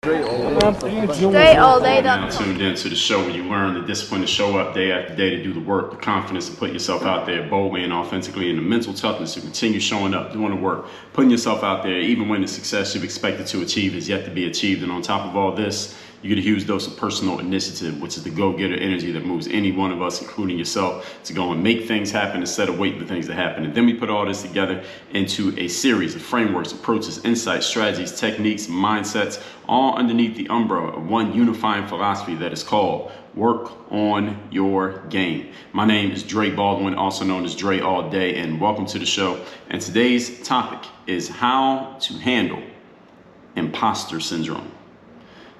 DreAllDay.com. Tuned into the show where you learn the discipline to show up day after day to do the work, the confidence to put yourself out there boldly and authentically, and the mental toughness to continue showing up, doing the work, putting yourself out there even when the success you've expected to achieve is yet to be achieved. And on top of all this, you get a huge dose of personal initiative, which is the go-getter energy that moves any one of us, including yourself, to go and make things happen instead of waiting for things to happen. And then we put all this together into a series of frameworks, approaches, insights, strategies, techniques, mindsets, all underneath the umbrella of one unifying philosophy that is called work on your game. My name is Dre Baldwin, also known as Dre All Day, and welcome to the show. And today's topic is how to handle imposter syndrome.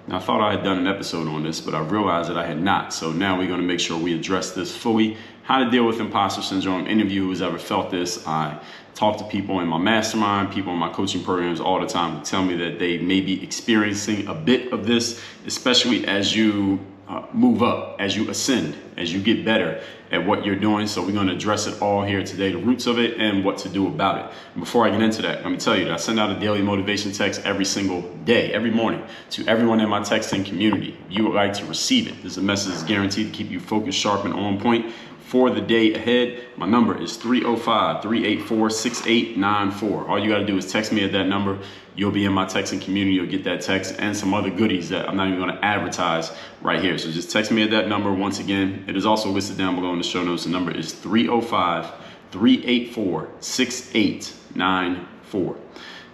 Now, I thought I had done an episode on this, but I realized that I had not. So now we're going to make sure we address this fully. How to deal with imposter syndrome. Any of you who's ever felt this, I talk to people in my mastermind, people in my coaching programs all the time who tell me that they may be experiencing a bit of this, especially as you move up, as you ascend, as you get better at what you're doing. So we're going to address it all here today, the roots of it and what to do about it. And before I get into that, let me tell you that I send out a daily motivation text every single day, every morning, to everyone in my texting community. If you would like to receive it, this is a message that's guaranteed to keep you focused, sharp, and on point for the day ahead. My number is 305-384-6894. All you got to do is text me at that number. You'll be in my texting community. You'll get that text and some other goodies that I'm not even going to advertise right here. So just text me at that number. Once again, it is also listed down below in the show notes. The number is 305-384-6894.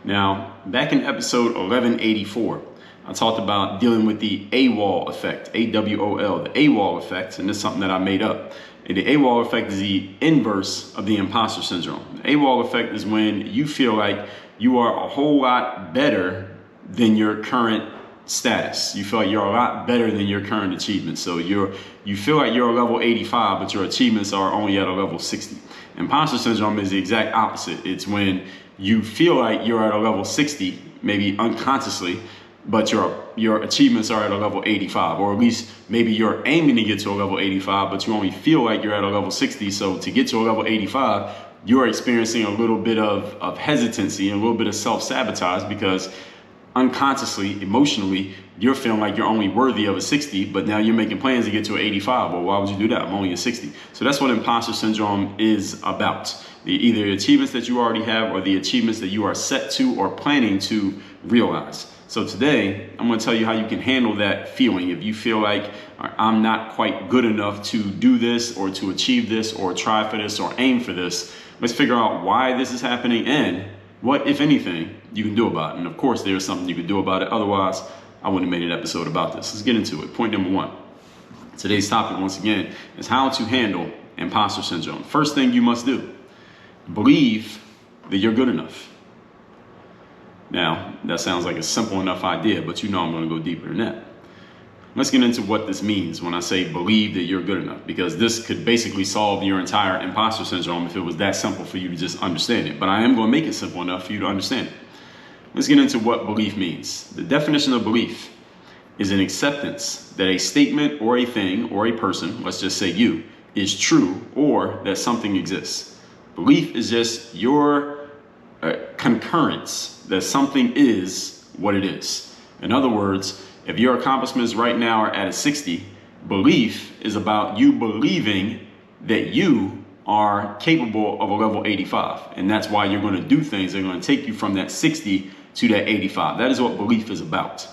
Now, back in episode 1184, I talked about dealing with the AWOL effect, AWOL, the AWOL effect, and this is something that I made up. And the AWOL effect is the inverse of the imposter syndrome. The AWOL effect is when you feel like you are a whole lot better than your current status. You feel like you're a lot better than your current achievements. So you feel like you're a level 85, but your achievements are only at a level 60. Imposter syndrome is the exact opposite. It's when you feel like you're at a level 60, maybe unconsciously, but your achievements are at a level 85, or at least maybe you're aiming to get to a level 85, but you only feel like you're at a level 60. So to get to a level 85, you're experiencing a little bit of hesitancy and a little bit of self-sabotage because unconsciously, emotionally, you're feeling like you're only worthy of a 60, but now you're making plans to get to an 85. Well, why would you do that? I'm only a 60. So that's what imposter syndrome is about. Either the achievements that you already have or the achievements that you are set to or planning to realize. So today, I'm going to tell you how you can handle that feeling. If you feel like I'm not quite good enough to do this or to achieve this or try for this or aim for this, let's figure out why this is happening and what, if anything, you can do about it. And of course, there's something you can do about it. Otherwise, I wouldn't have made an episode about this. Let's get into it. Point number one. Today's topic, once again, is how to handle imposter syndrome. First thing you must do, believe that you're good enough. Now, that sounds like a simple enough idea, but you know I'm going to go deeper than that. Let's get into what this means when I say believe that you're good enough, because this could basically solve your entire imposter syndrome if it was that simple for you to just understand it. But I am going to make it simple enough for you to understand it. Let's get into what belief means. The definition of belief is an acceptance that a statement or a thing or a person, let's just say you, is true or that something exists. Belief is just your concurrence that something is what it is. In other words, if your accomplishments right now are at a 60, belief is about you believing that you are capable of a level 85. And that's why you're going to do things that are going to take you from that 60 to that 85. That is what belief is about.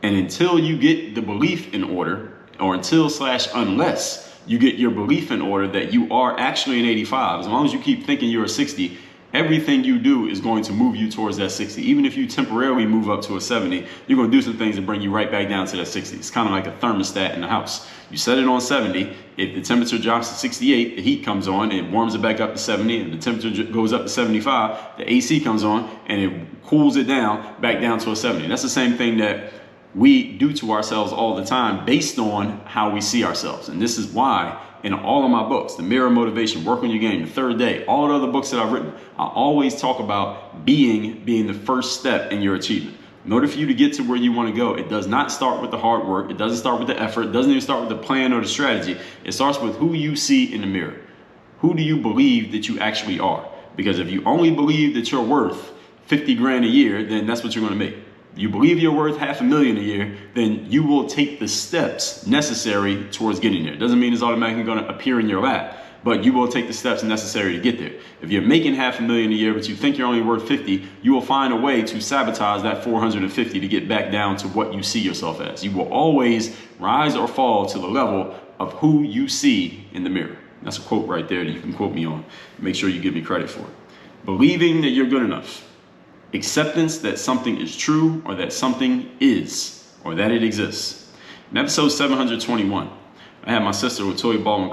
And until you get the belief in order, or unless you get your belief in order that you are actually an 85, as long as you keep thinking you're a 60, everything you do is going to move you towards that 60. Even if you temporarily move up to a 70, you're going to do some things that bring you right back down to that 60. It's kind of like a thermostat in the house. You set it on 70. If the temperature drops to 68, the heat comes on and it warms it back up to 70. And the temperature goes up to 75, the AC comes on and it cools it down back down to a 70. That's the same thing that we do to ourselves all the time based on how we see ourselves. And this is why in all of my books, The Mirror Motivation, Work on Your Game, The Third Day, all the other books that I've written, I always talk about being the first step in your achievement. In order for you to get to where you want to go, it does not start with the hard work. It doesn't start with the effort. It doesn't even start with the plan or the strategy. It starts with who you see in the mirror. Who do you believe that you actually are? Because if you only believe that you're worth 50 grand a year, then that's what you're going to make. you believe you're worth $500,000 a year, then you will take the steps necessary towards getting there. It doesn't mean it's automatically going to appear in your lap, but you will take the steps necessary to get there. If you're making $500,000 a year, but you think you're only worth 50, you will find a way to sabotage that 450 to get back down to what you see yourself as. You will always rise or fall to the level of who you see in the mirror. That's a quote right there that you can quote me on. Make sure you give me credit for it. Believing that you're good enough. Acceptance that something is true, or that something is, or that it exists. In episode 721, I had my sister Dre Baldwin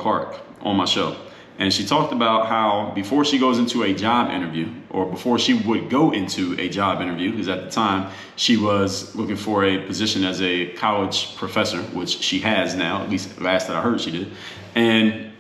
on my show, and she talked about how before she goes into a job interview, or before she would go into a job interview, because at the time she was looking for a position as a college professor, which she has now, at least last that I heard she did, and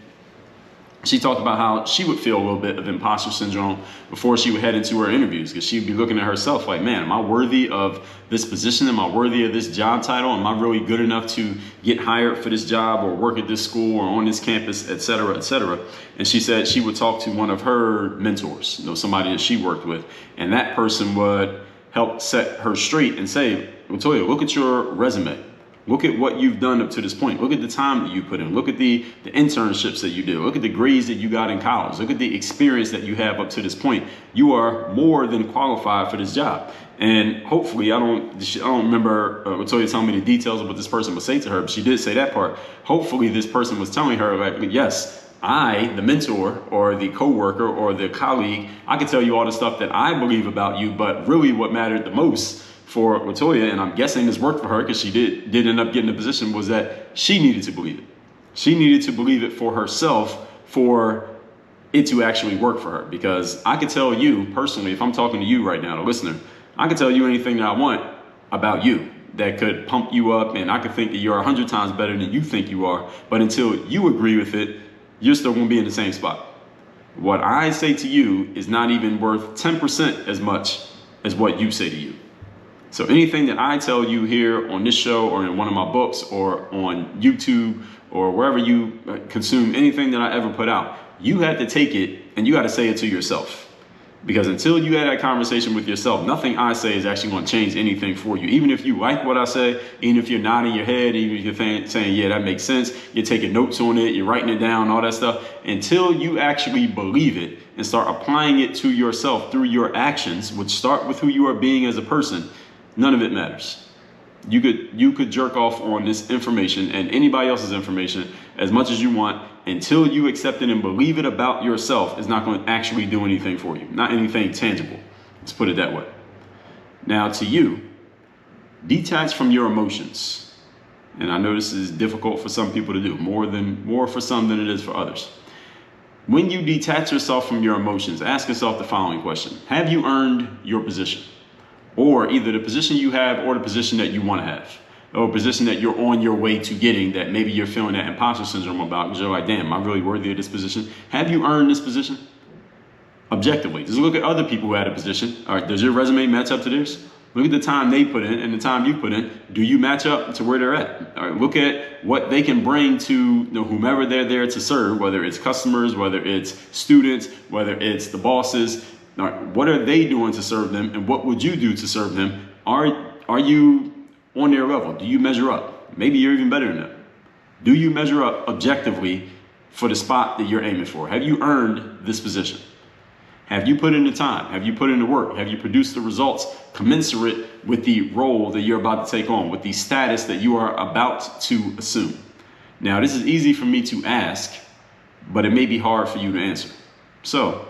she talked about how she would feel a little bit of imposter syndrome before she would head into her interviews, because she'd be looking at herself like, man, am I worthy of this position? Am I worthy of this job title? Am I really good enough to get hired for this job or work at this school or on this campus, et cetera, et cetera? And she said she would talk to one of her mentors, somebody that she worked with, and that person would help set her straight and say, Latoya, look at your resume. Look at what you've done up to this point. Look at the time that you put in. Look at the internships that you did. Look at the grades that you got in college. Look at the experience that you have up to this point. You are more than qualified for this job. And hopefully, I don't remember Latoya telling me the details of what this person would say to her, but she did say that part. Hopefully, this person was telling her, like, yes, I, the mentor or the coworker or the colleague, I can tell you all the stuff that I believe about you, but really what mattered the most for Latoya, and I'm guessing this worked for her because she did end up getting the position, was that she needed to believe it. She needed to believe it for herself for it to actually work for her. Because I could tell you personally, if I'm talking to you right now, the listener, I could tell you anything that I want about you that could pump you up, and I could think that you're 100 times better than you think you are. But until you agree with it, you're still going to be in the same spot. What I say to you is not even worth 10% as much as what you say to you. So anything that I tell you here on this show or in one of my books or on YouTube or wherever you consume anything that I ever put out, you have to take it and you got to say it to yourself. Because until you have that conversation with yourself, nothing I say is actually going to change anything for you. Even if you like what I say, even if you're nodding your head, even if you're saying, yeah, that makes sense, you're taking notes on it, you're writing it down, all that stuff, until you actually believe it and start applying it to yourself through your actions, which start with who you are being as a person, none of it matters. You could jerk off on this information and anybody else's information as much as you want. Until you accept it and believe it about yourself, it's not going to actually do anything for you. Not anything tangible. Let's put it that way. Now to you, detach from your emotions. And I know this is difficult for some people to do, more for some than it is for others. When you detach yourself from your emotions, ask yourself the following question. Have you earned your position? Or either the position you have or the position that you want to have, or a position that you're on your way to getting that maybe you're feeling that imposter syndrome about because you're like, damn, am I really worthy of this position? Have you earned this position? Objectively, just look at other people who had a position. All right, does your resume match up to theirs? Look at the time they put in and the time you put in. Do you match up to where they're at? All right, look at what they can bring to whomever they're there to serve, whether it's customers, whether it's students, whether it's the bosses. All right, what are they doing to serve them, and what would you do to serve them? Are you on their level? Do you measure up? Maybe you're even better than them. Do you measure up objectively for the spot that you're aiming for? Have you earned this position? Have you put in the time? Have you put in the work? Have you produced the results commensurate with the role that you're about to take on, with the status that you are about to assume? Now, this is easy for me to ask, but it may be hard for you to answer. So,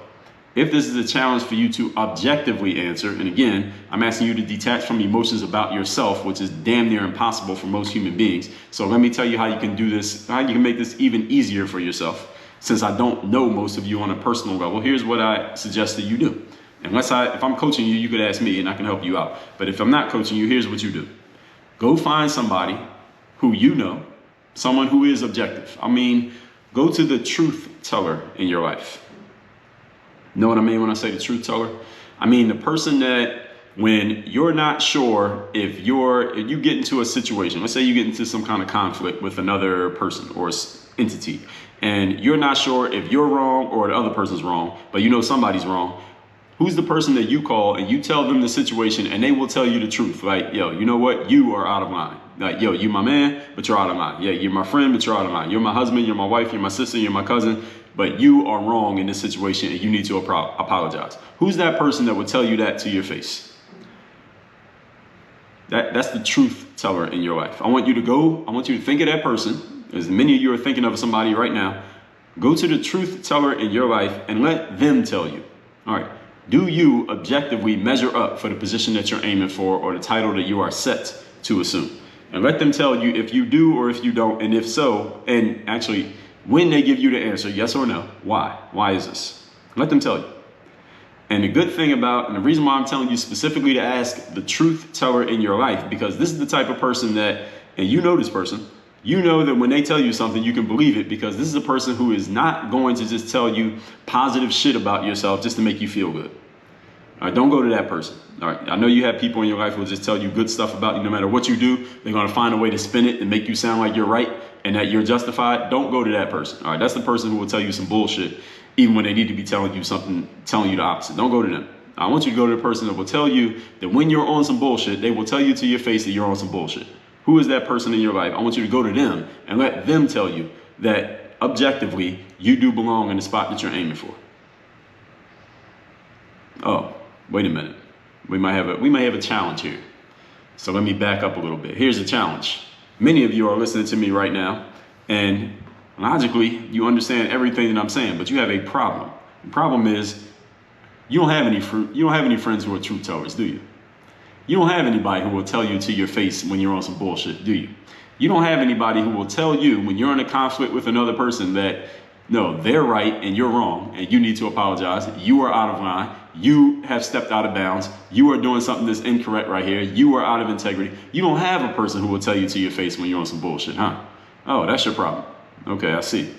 if this is a challenge for you to objectively answer, and again, I'm asking you to detach from emotions about yourself, which is damn near impossible for most human beings. So let me tell you how you can do this, how you can make this even easier for yourself. Since I don't know most of you on a personal level, here's what I suggest that you do. If I'm coaching you, you could ask me and I can help you out. But if I'm not coaching you, here's what you do. Go find somebody who you know, someone who is objective. I mean, go to the truth teller in your life. Know what I mean when I say the truth teller? I mean the person that when you're not sure if you get into a situation, let's say you get into some kind of conflict with another person or entity, and you're not sure if you're wrong or the other person's wrong, but you know somebody's wrong. Who's the person that you call and you tell them the situation and they will tell you the truth? Like, yo, you know what? You are out of line. Like, yo, you my man, but you're out of line. Yeah, you're my friend, but you're out of line. You're my husband, you're my wife, you're my sister, you're my cousin, but you are wrong in this situation and you need to apologize. Who's that person that would tell you that to your face? That's the truth teller in your life. I want you to think of that person. As many of you are thinking of somebody right now. Go to the truth teller in your life and let them tell you. All right. Do you objectively measure up for the position that you're aiming for or the title that you are set to assume? And let them tell you if you do or if you don't, and if so, and actually when they give you the answer, yes or no, why? Why is this? Let them tell you. And the good thing about, and the reason why I'm telling you specifically to ask the truth teller in your life, because this is the type of person that, and you know this person, you know that when they tell you something, you can believe it because this is a person who is not going to just tell you positive shit about yourself just to make you feel good. All right, don't go to that person. All right, I know you have people in your life who will just tell you good stuff about you no matter what you do. They're going to find a way to spin it and make you sound like you're right and that you're justified. Don't go to that person. All right, that's the person who will tell you some bullshit even when they need to be telling you something, telling you the opposite. Don't go to them. I want you to go to the person that will tell you that when you're on some bullshit, they will tell you to your face that you're on some bullshit. Who is that person in your life? I want you to go to them and let them tell you that objectively you do belong in the spot that you're aiming for. Oh, wait a minute. We might have a challenge here. So let me back up a little bit. Here's the challenge. Many of you are listening to me right now, and logically you understand everything that I'm saying, but you have a problem. The problem is you don't have any friends who are truth tellers, do you? You don't have anybody who will tell you to your face when you're on some bullshit, do you? You don't have anybody who will tell you when you're in a conflict with another person that, no, they're right and you're wrong and you need to apologize. You are out of line. You have stepped out of bounds. You are doing something that's incorrect right here. You are out of integrity. You don't have a person who will tell you to your face when you're on some bullshit, huh? Oh, that's your problem. Okay, I see.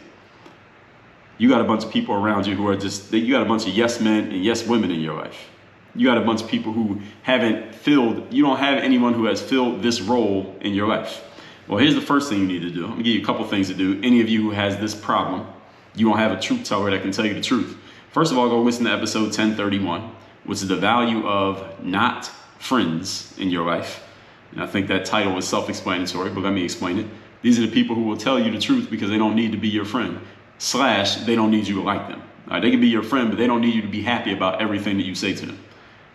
You got a bunch of people around you who are you got a bunch of yes men and yes women in your life. You got a bunch of people who you don't have anyone who has filled this role in your life. Well, here's the first thing you need to do. I'm gonna give you a couple things to do. Any of you who has this problem, you don't have a truth teller that can tell you the truth. First of all, go listen to episode 1031, which is the value of not friends in your life. And I think that title is self-explanatory, but let me explain it. These are the people who will tell you the truth because they don't need to be your friend, / they don't need you to like them. All right, they can be your friend, but they don't need you to be happy about everything that you say to them.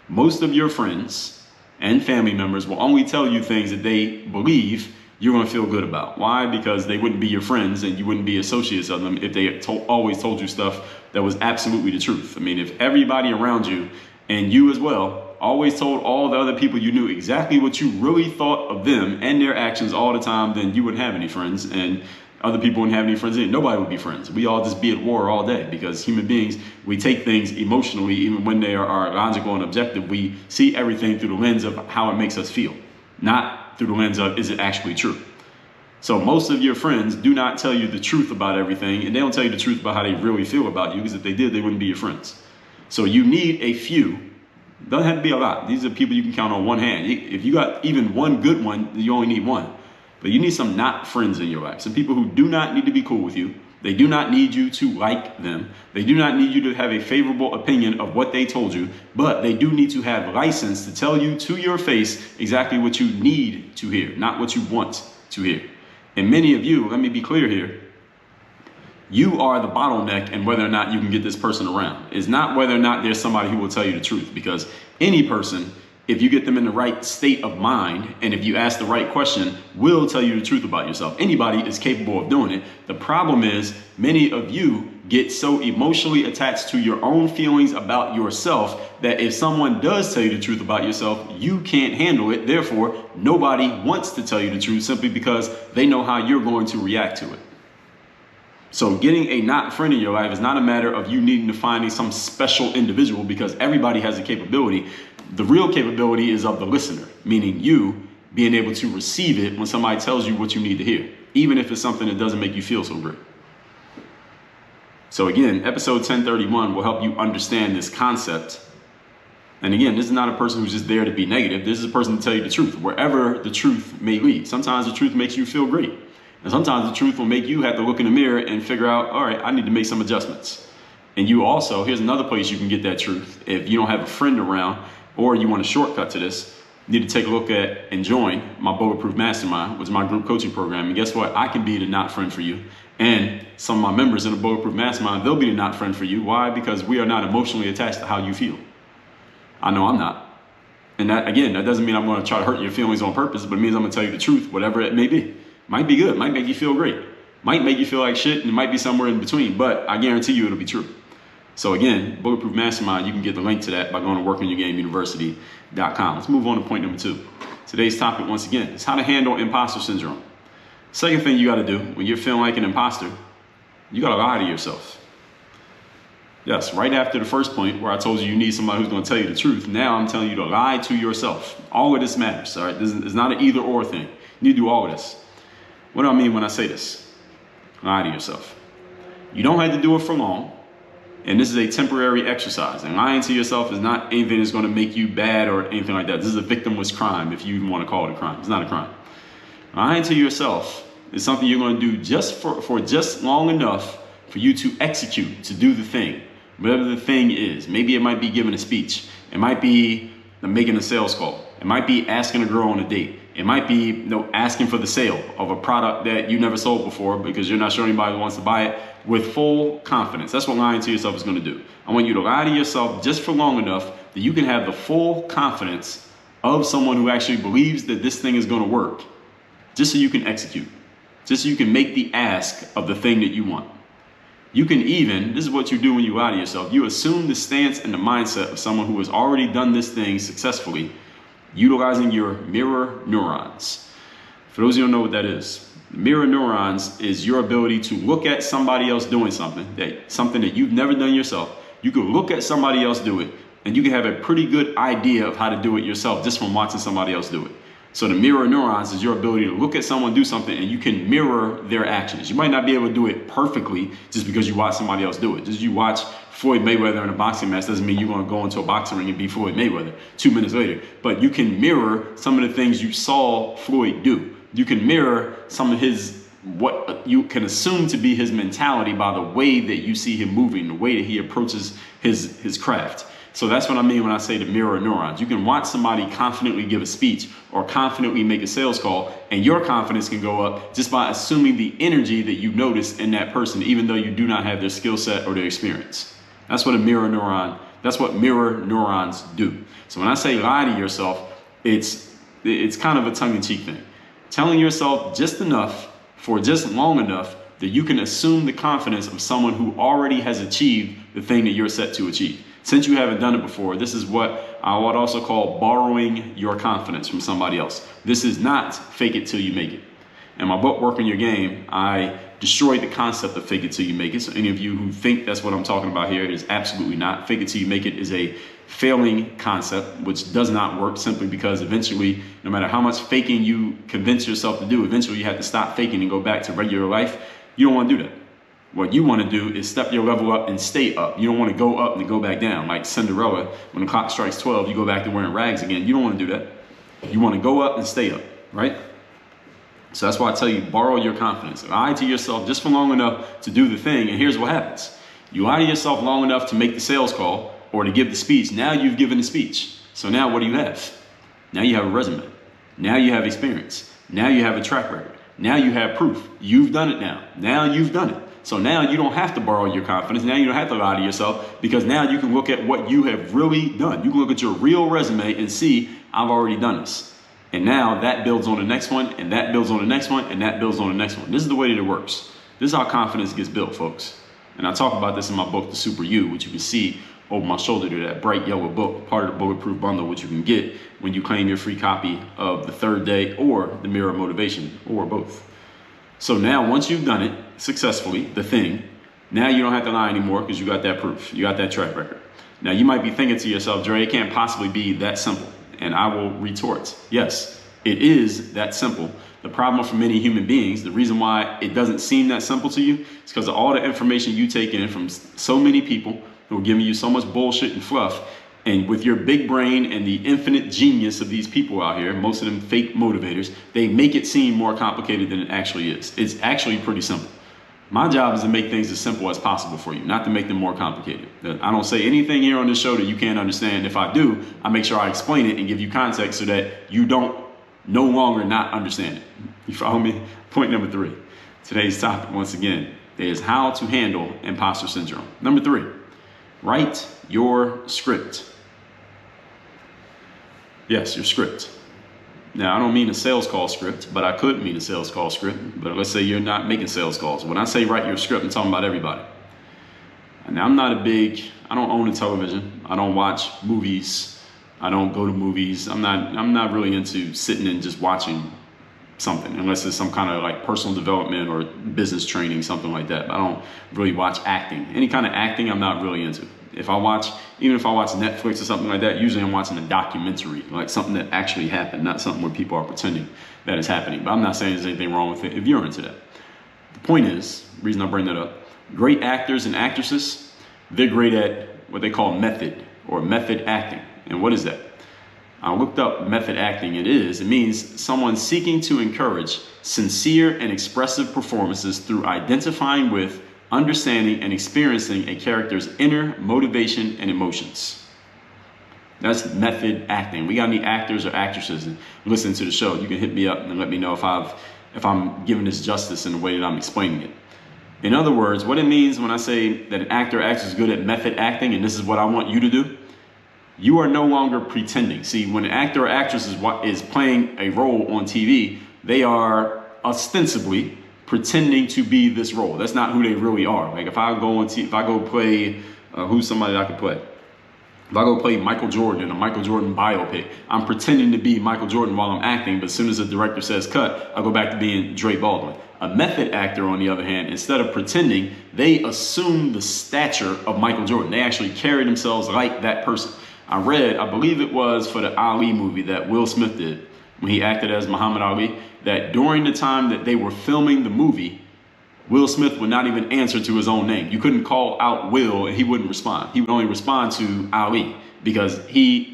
Most of your friends and family members will only tell you things that they believe you're going to feel good about. Why? Because they wouldn't be your friends and you wouldn't be associates of them if they always told you stuff that was absolutely the truth. I mean, if everybody around you and you as well always told all the other people you knew exactly what you really thought of them and their actions all the time, then you wouldn't have any friends and other people wouldn't have any friends either. Nobody would be friends. We all just be at war all day because human beings, we take things emotionally even when they are logical and objective. We see everything through the lens of how it makes us feel, not through the lens of is it actually true. So most of your friends do not tell you the truth about everything, and they don't tell you the truth about how they really feel about you, because if they did, they wouldn't be your friends. So you need a few. Doesn't have to be a lot. These are people you can count on one hand. If you got even one good one, you only need one. But you need some not friends in your life. Some people who do not need to be cool with you. They do not need you to like them. They do not need you to have a favorable opinion of what they told you, but they do need to have license to tell you to your face exactly what you need to hear, not what you want to hear. And many of you, let me be clear here, you are the bottleneck in whether or not you can get this person around. It's not whether or not there's somebody who will tell you the truth, because any person, if you get them in the right state of mind and if you ask the right question, will tell you the truth about yourself. Anybody is capable of doing it. The problem is many of you get so emotionally attached to your own feelings about yourself that if someone does tell you the truth about yourself, you can't handle it. Therefore, nobody wants to tell you the truth simply because they know how you're going to react to it. So getting a not friend in your life is not a matter of you needing to find some special individual, because everybody has a capability. The real capability is of the listener, meaning you being able to receive it when somebody tells you what you need to hear, even if it's something that doesn't make you feel so great. So again, episode 1031 will help you understand this concept. And again, this is not a person who's just there to be negative. This is a person to tell you the truth, wherever the truth may lead. Sometimes the truth makes you feel great. And sometimes the truth will make you have to look in the mirror and figure out, all right, I need to make some adjustments. And you also, here's another place you can get that truth. If you don't have a friend around or you want a shortcut to this, you need to take a look at and join my Bulletproof Mastermind, which is my group coaching program. And guess what? I can be the not friend for you. And some of my members in the Bulletproof Mastermind, they'll be the not friend for you. Why? Because we are not emotionally attached to how you feel. I know I'm not. And that, again, that doesn't mean I'm going to try to hurt your feelings on purpose, but it means I'm going to tell you the truth, whatever it may be. Might be good, might make you feel great, might make you feel like shit, and it might be somewhere in between, but I guarantee you it'll be true. So again, Bulletproof Mastermind, you can get the link to that by going to workonyourgameuniversity.com. Let's move on to point number 2. Today's topic, once again, is how to handle imposter syndrome. Second thing you got to do when you're feeling like an imposter, you got to lie to yourself. Yes, right after the first point where I told you need somebody who's going to tell you the truth, now I'm telling you to lie to yourself. All of this matters, all right? This is not an either or thing. You need to do all of this. What do I mean when I say this? Lie to yourself. You don't have to do it for long, and this is a temporary exercise. And lying to yourself is not anything that's going to make you bad or anything like that. This is a victimless crime, if you even want to call it a crime. It's not a crime. Lying to yourself is something you're going to do just for just long enough for you to execute, to do the thing. Whatever the thing is. Maybe it might be giving a speech. It might be making a sales call. It might be asking a girl on a date. It might be asking for the sale of a product that you never sold before because you're not sure anybody wants to buy it with full confidence. That's what lying to yourself is going to do. I want you to lie to yourself just for long enough that you can have the full confidence of someone who actually believes that this thing is going to work, just so you can execute, just so you can make the ask of the thing that you want. You can even, this is what you do when you lie to yourself, you assume the stance and the mindset of someone who has already done this thing successfully, utilizing your mirror neurons. For those of you who don't know what that is, mirror neurons is your ability to look at somebody else doing something that you've never done yourself. You can look at somebody else do it, and you can have a pretty good idea of how to do it yourself just from watching somebody else do it. So the mirror neurons is your ability to look at someone do something and you can mirror their actions. You might not be able to do it perfectly just because you watch somebody else do it. Just you watch Floyd Mayweather in a boxing match doesn't mean you're going to go into a boxing ring and be Floyd Mayweather 2 minutes later. But you can mirror some of the things you saw Floyd do. You can mirror some of what you can assume to be his mentality by the way that you see him moving, the way that he approaches his craft. So that's what I mean when I say the mirror neurons. You can watch somebody confidently give a speech or confidently make a sales call, and your confidence can go up just by assuming the energy that you notice in that person, even though you do not have their skill set or their experience. That's what that's what mirror neurons do. So when I say lie to yourself, it's kind of a tongue-in-cheek thing. Telling yourself just enough for just long enough that you can assume the confidence of someone who already has achieved the thing that you're set to achieve. Since you haven't done it before, this is what I would also call borrowing your confidence from somebody else. This is not fake it till you make it. In my book, Work on Your Game, I destroyed the concept of fake it till you make it. So any of you who think that's what I'm talking about here, it is absolutely not. Fake it till you make it is a failing concept, which does not work simply because eventually, no matter how much faking you convince yourself to do, eventually you have to stop faking and go back to regular life. You don't want to do that. What you want to do is step your level up and stay up. You don't want to go up and go back down. Like Cinderella, when the clock strikes 12, you go back to wearing rags again. You don't want to do that. You want to go up and stay up, right? So that's why I tell you, borrow your confidence. Lie to yourself just for long enough to do the thing, and here's what happens. You lie to yourself long enough to make the sales call or to give the speech. Now you've given the speech. So now what do you have? Now you have a resume. Now you have experience. Now you have a track record. Now you have proof. You've done it now. Now you've done it. So now you don't have to borrow your confidence. Now you don't have to lie to yourself because now you can look at what you have really done. You can look at your real resume and see, I've already done this. And now that builds on the next one, and that builds on the next one, and that builds on the next one. This is the way that it works. This is how confidence gets built, folks. And I talk about this in my book, The Super You, which you can see over my shoulder to that bright yellow book, part of the Bulletproof Bundle, which you can get when you claim your free copy of The Third Day or The Mirror of Motivation, or both. So now once you've done it successfully, the thing, now you don't have to lie anymore because you got that proof. You got that track record. Now you might be thinking to yourself, Dre, it can't possibly be that simple. And I will retort, yes, it is that simple. The problem for many human beings, the reason why it doesn't seem that simple to you is because of all the information you take in from so many people who are giving you so much bullshit and fluff. And with your big brain and the infinite genius of these people out here, most of them fake motivators, they make it seem more complicated than it actually is. It's actually pretty simple. My job is to make things as simple as possible for you, not to make them more complicated. I don't say anything here on this show that you can't understand. If I do, I make sure I explain it and give you context so that you don't no longer not understand it. You follow me? Point number 3. Today's topic, once again, is how to handle imposter syndrome. Number 3, write your script. Yes, your script. Now, I don't mean a sales call script, but I could mean a sales call script. But let's say you're not making sales calls. When I say write your script, I'm talking about everybody. Now, I don't own a television. I don't watch movies. I don't go to movies. I'm not really into sitting and just watching something, unless it's some kind of like personal development or business training, something like that. But I don't really watch acting. Any kind of acting, I'm not really into. Even if I watch Netflix or something like that, usually I'm watching a documentary, like something that actually happened, not something where people are pretending that it's happening. But I'm not saying there's anything wrong with it if you're into that. The point is, the reason I bring that up, great actors and actresses, they're great at what they call method or method acting. And what is that? I looked up method acting. It means someone seeking to encourage sincere and expressive performances through identifying with, understanding, and experiencing a character's inner motivation and emotions. That's method acting. We got any actors or actresses and listen to the show, you can hit me up and let me know if I'm giving this justice in the way that I'm explaining it. In other words, what it means when I say that an actor or actress is good at method acting, and this is what I want you to do, you are no longer pretending. See, when an actor or actress is playing a role on TV, they are ostensibly pretending to be this role. That's not who they really are. Like if I go play, who's somebody that I could play? If I go play Michael Jordan in a Michael Jordan biopic, I'm pretending to be Michael Jordan while I'm acting, but as soon as the director says cut, I go back to being Dre Baldwin. A method actor, on the other hand, instead of pretending, they assume the stature of Michael Jordan. They actually carry themselves like that person. I believe it was for the Ali movie that Will Smith did, when he acted as Muhammad Ali, that during the time that they were filming the movie, Will Smith would not even answer to his own name. You couldn't call out Will and he wouldn't respond. He would only respond to Ali because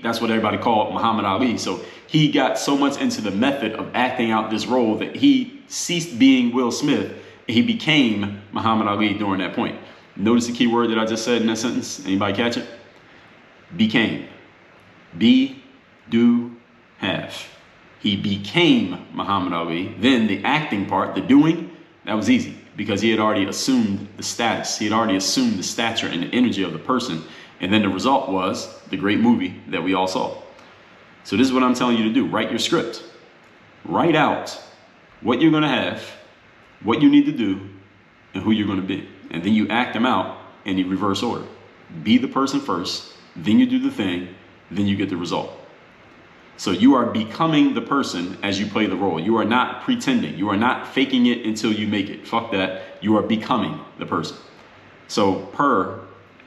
that's what everybody called Muhammad Ali. So he got so much into the method of acting out this role that he ceased being Will Smith and he became Muhammad Ali during that point. Notice the key word that I just said in that sentence? Anybody catch it? Became. Be, do, have. He became Muhammad Ali. Then the acting part, the doing, that was easy because he had already assumed the status. He had already assumed the stature and the energy of the person. And then the result was the great movie that we all saw. So this is what I'm telling you to do. Write your script. Write out what you're going to have, what you need to do, and who you're going to be. And then you act them out in the reverse order. Be the person first, then you do the thing, then you get the result. So you are becoming the person as you play the role. You are not pretending. You are not faking it until you make it. Fuck that. You are becoming the person. So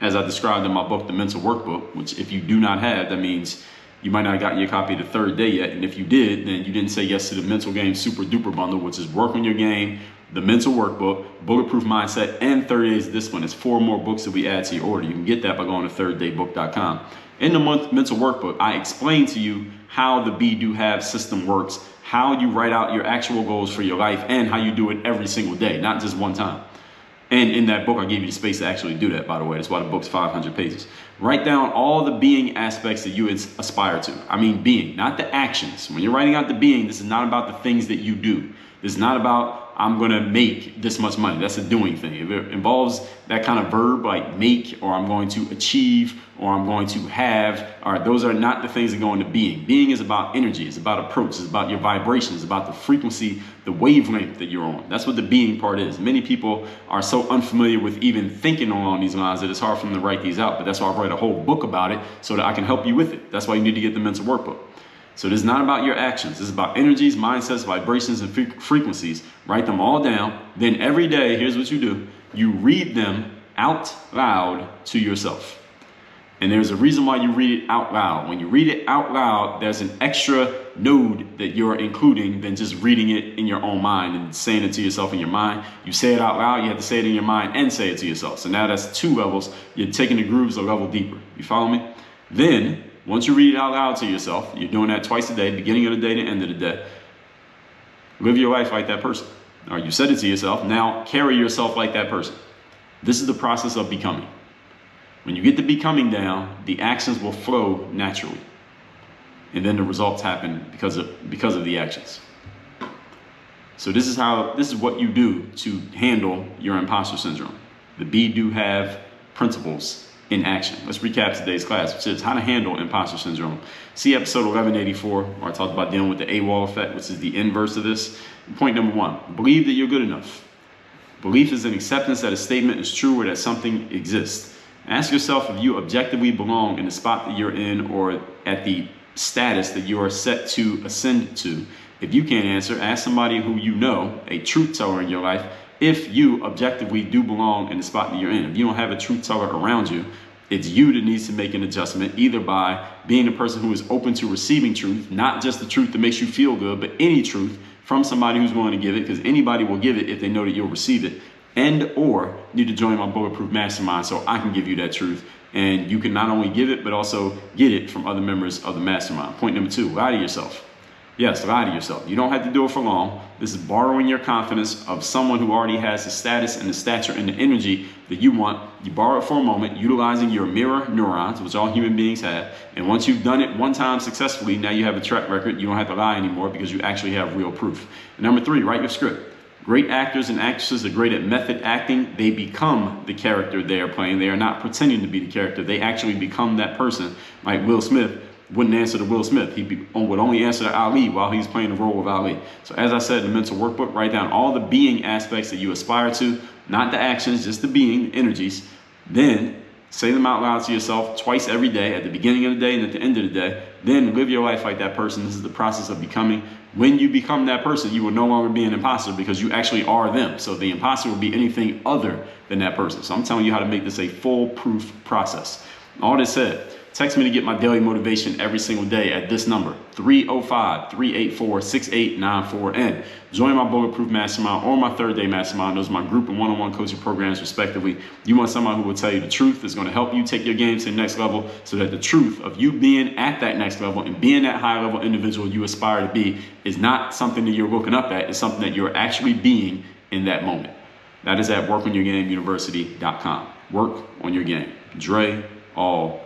as I described in my book, The Mental Workbook, which if you do not have, that means you might not have gotten your copy the third day yet. And if you did, then you didn't say yes to the Mental Game Super Duper Bundle, which is work on your game, the Mental Workbook, Bulletproof Mindset, and 30 Days of Discipline. It's 4 more books that we add to your order. You can get that by going to thirddaybook.com. In the Mental Workbook, I explain to you how the Be, Do, Have system works, how you write out your actual goals for your life, and how you do it every single day, not just one time. And in that book, I gave you the space to actually do that, by the way. That's why the book's 500 pages. Write down all the being aspects that you aspire to. I mean being, not the actions. When you're writing out the being, this is not about the things that you do. This is not about, I'm going to make this much money. That's a doing thing. If it involves that kind of verb like make, or I'm going to achieve, or I'm going to have, all right, those are not the things that go into being. Being is about energy. It's about approach. It's about your vibrations. It's about the frequency, the wavelength that you're on. That's what the being part is. Many people are so unfamiliar with even thinking along these lines that it's hard for them to write these out. But that's why I write a whole book about it so that I can help you with it. That's why you need to get the Mental Workbook. So this is not about your actions. This is about energies, mindsets, vibrations, and frequencies. Write them all down. Then every day, here's what you do. You read them out loud to yourself. And there's a reason why you read it out loud. When you read it out loud, there's an extra node that you're including than just reading it in your own mind and saying it to yourself in your mind. You say it out loud, you have to say it in your mind and say it to yourself. So now that's 2 levels. You're taking the grooves a level deeper. You follow me? Then, once you read it out loud to yourself, you're doing that twice a day, beginning of the day to end of the day. Live your life like that person. or you said it to yourself. Now carry yourself like that person. This is the process of becoming. When you get the becoming down, the actions will flow naturally. And then the results happen because of the actions. So this is what you do to handle your imposter syndrome. The be, do, have principles in action. Let's recap today's class, which is how to handle imposter syndrome. See episode 1184, where I talked about dealing with the AWOL effect, which is the inverse of this. Point number 1, believe that you're good enough. Belief is an acceptance that a statement is true or that something exists. Ask yourself if you objectively belong in the spot that you're in or at the status that you are set to ascend to. If you can't answer, ask somebody who you know, a truth teller in your life, if you objectively do belong in the spot that you're in. If you don't have a truth teller around you, it's you that needs to make an adjustment, either by being a person who is open to receiving truth, not just the truth that makes you feel good, but any truth from somebody who's willing to give it, because anybody will give it if they know that you'll receive it. And or need to join my Bulletproof Mastermind so I can give you that truth. And you can not only give it, but also get it from other members of the mastermind. Point number 2, lie to yourself. Yes, lie to yourself. You don't have to do it for long. This is borrowing your confidence of someone who already has the status and the stature and the energy that you want. You borrow it for a moment, utilizing your mirror neurons, which all human beings have. And once you've done it one time successfully, now you have a track record. You don't have to lie anymore because you actually have real proof. And number 3, write your script. Great actors and actresses are great at method acting. They become the character they are playing. They are not pretending to be the character. They actually become that person. Like Will Smith wouldn't answer to Will Smith. He would only answer to Ali while he's playing the role of Ali. So as I said in the mental workbook, write down all the being aspects that you aspire to, not the actions, just the being, the energies. Then say them out loud to yourself twice every day, at the beginning of the day and at the end of the day. Then live your life like that person. This is the process of becoming. When you become that person, you will no longer be an imposter because you actually are them. So the imposter will be anything other than that person. So I'm telling you how to make this a foolproof process. All this said, text me to get my daily motivation every single day at this number, 305-384-6894, and join my Bulletproof Mastermind or my 3rd Day Mastermind. Those are my group and one-on-one coaching programs, respectively. You want someone who will tell you the truth, that's going to help you take your game to the next level, so that the truth of you being at that next level and being that high-level individual you aspire to be is not something that you're looking up at. It's something that you're actually being in that moment. That is at workonyourgameuniversity.com. Work on your game. Dre, all